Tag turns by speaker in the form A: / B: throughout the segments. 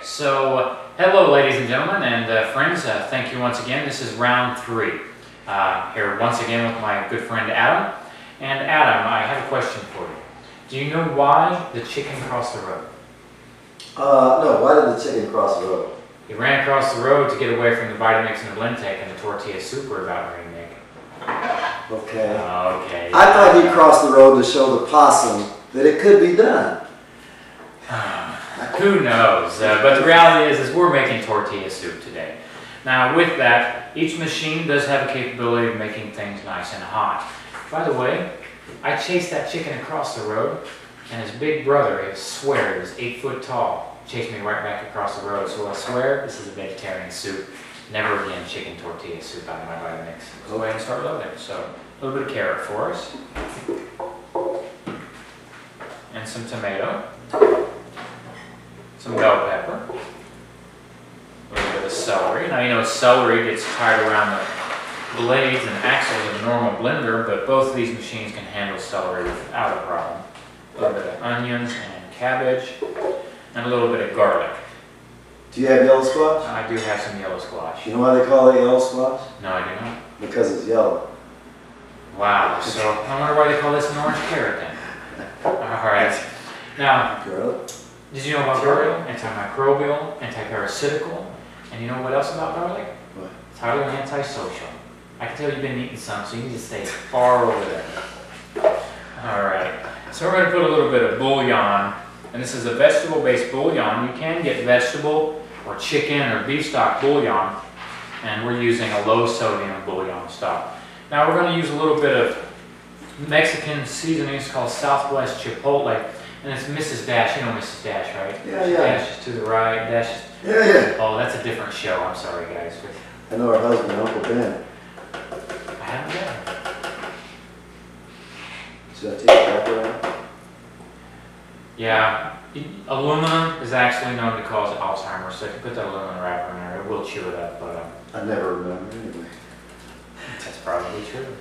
A: So hello ladies and gentlemen and friends, thank you once again. This is round 3. Here once again with my good friend Adam. And Adam, I have a question for you. Do you know why the chicken crossed the road?
B: No, why did the chicken cross the road?
A: He ran across the road to get away from the VitaMIx and the Blendtec and the tortilla soup we're about ready to make.
B: Okay.
A: Okay.
B: I thought he crossed the road to show the possum that it could be done.
A: Who knows? But the reality is we're making tortilla soup today. Now with that, each machine does have a capability of making things nice and hot. By the way, I chased that chicken across the road, and his big brother, I swear, he was 8 foot tall, chased me right back across the road. So I swear this is a vegetarian soup. Never again chicken tortilla soup out of my VitaMIx. Let's go ahead and start loading. So a little bit of carrot for us, and some tomato. Some bell pepper, a little bit of celery. Now you know celery gets tied around the blades and axles of a normal blender, but both of these machines can handle celery without a problem. A little bit of onions and cabbage, and a little bit of garlic.
B: Do you have yellow squash?
A: I do have some yellow squash.
B: You know why they call it yellow squash?
A: No, I do not.
B: Because it's yellow.
A: Wow, so I wonder why they call this an orange carrot then. Alright, now,
B: Garlic?
A: did you know about garlic? Antimicrobial, antiparasitical, and you know what else about garlic?
B: What?
A: It's highly antisocial. I can tell you've been eating some, so you need to stay far over there. Alright, so we're going to put a little bit of bouillon, and this is a vegetable-based bouillon. You can get vegetable or chicken or beef stock bouillon, and we're using a low-sodium bouillon stock. Now we're going to use a little bit of Mexican seasonings called Southwest Chipotle. And it's Mrs. Dash. You know Mrs. Dash, right?
B: Yeah, yeah.
A: Dash is to the right. Dash is...
B: Yeah, yeah.
A: Oh, that's a different show. I'm sorry, guys.
B: I know her husband, Uncle Ben.
A: I haven't done.
B: Should I take it back around?
A: Yeah. Aluminum is actually known to cause Alzheimer's, so if you put that aluminum wrapper in there, it will chew it up. But
B: I never remember anyway.
A: that's probably true.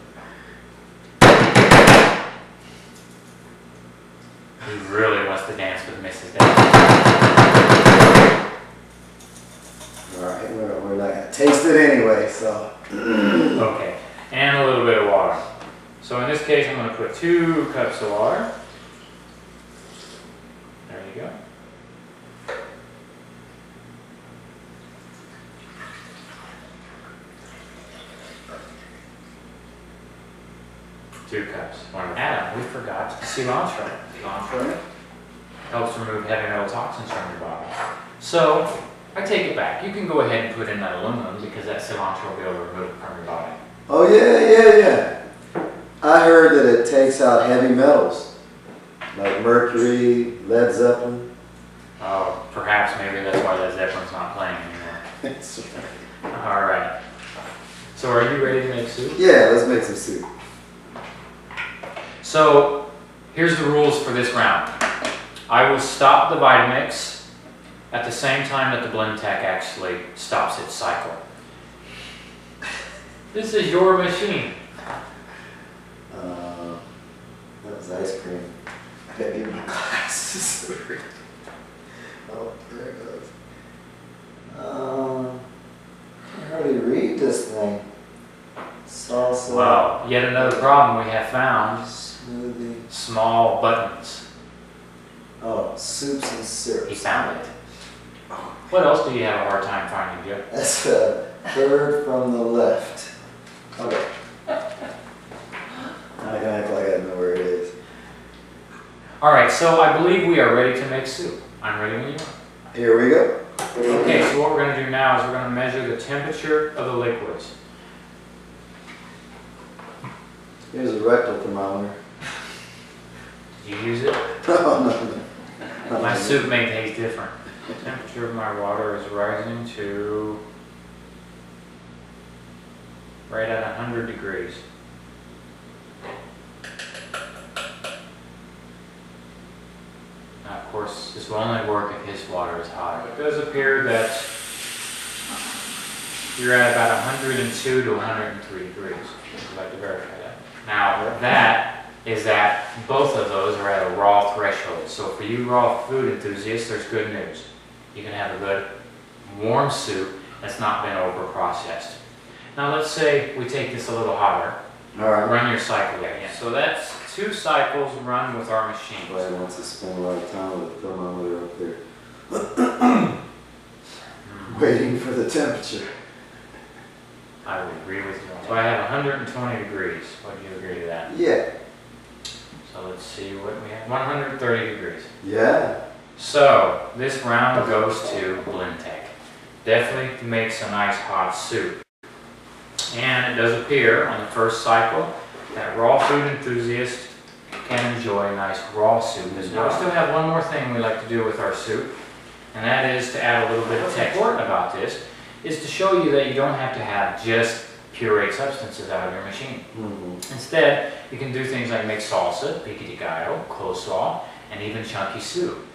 A: He really wants to dance with Mrs. Dash.
B: Alright, we're not going to taste it anyway, so.
A: Okay, and a little bit of water. So in this case, I'm going to put 2 cups of water. There you go. Two cups. Adam, we forgot cilantro. Cilantro helps remove heavy metal toxins from your body. So, I take it back. You can go ahead and put in that aluminum because that cilantro will be able to remove it from your body.
B: Oh, yeah. I heard that it takes out heavy metals, like mercury, Led Zeppelin.
A: Oh, perhaps maybe that's why Led Zeppelin's not playing anymore. Alright. So are you ready to make soup?
B: Yeah, let's make some soup.
A: So, here's the rules for this round. I will stop the VitaMIx at the same time that the Blendtec actually stops its cycle. This is your machine.
B: That was ice cream. I gotta get my glasses. Oh, there it goes. I can hardly read this thing. Salsa.
A: Well, yet another problem we have found.
B: Smoothie.
A: Small buttons.
B: Oh, soups and syrups.
A: He found it. What else do you have a hard time finding, Joe?
B: That's the third from the left. Okay. I can act like I know where it is.
A: Alright, so I believe we are ready to make soup. I'm ready when you are.
B: Here we go.
A: Okay, so what we're going to do now is we're going to measure the temperature of the liquids.
B: Here's a rectal thermometer.
A: Did you use it?
B: No.
A: My soup may taste different. The temperature of my water is rising to right at 100 degrees. Now, of course, this will only work if his water is hot. It does appear that you're at about 102 to 103 degrees. I'd like to verify that. Now, that is that both of those are at a raw threshold. So for you raw food enthusiasts, there's good news. you can have a good warm soup that's not been over processed. Now let's say we take this a little hotter.
B: All right.
A: Run your cycle there. Yeah. So that's 2 cycles run with our machine.
B: Glad I wants to spend a lot of time with the thermometer up there. Waiting for the temperature.
A: I would agree with you. So I have 120 degrees. Would you agree to that?
B: Yeah.
A: So let's see what we have. 130 degrees.
B: Yeah.
A: So this round goes to Blendtec. Definitely makes a nice hot soup. And it does appear on the first cycle that raw food enthusiast can enjoy a nice raw soup as well. We still have one more thing we like to do with our soup, and that is to add a little bit of texture. What's important about this is to show you that you don't have to have just pureed substances out of your machine. Instead, you can do things like make salsa, pico de gallo, coleslaw, and even chunky soup.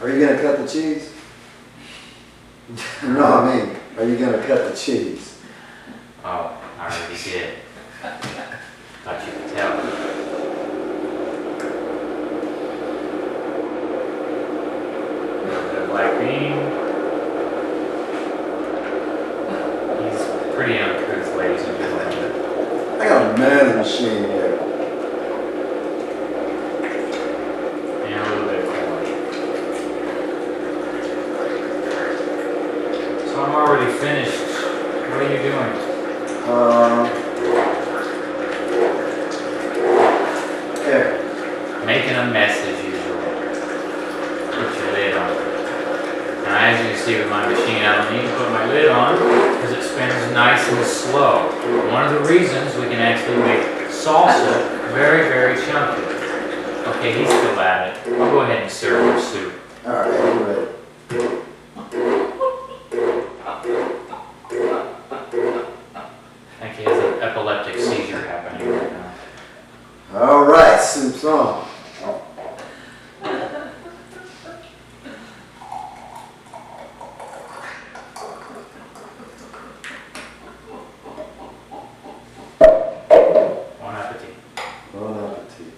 B: Are you gonna cut the cheese? No, I mean, are you gonna cut the cheese?
A: Oh, I already did. Thought you could tell. A little bit of black bean. He's pretty uncouth, ladies and gentlemen.
B: I got a man's machine here.
A: And a little bit of corn. So I'm already finished. What are you doing?
B: Here.
A: Making a mess as usual. Put your lid on. Now as you can see with my machine, I don't need to put my lid on because it spins nice and slow. One of the reasons we can actually make salsa very, very chunky. Okay, he's still at it. I'll go ahead and serve your soup.
B: Alright, I'm ready.
A: I think he has an epileptic seizure happening right now.
B: Alright, soup's on.
A: Bon appetit.
B: Bon appetit.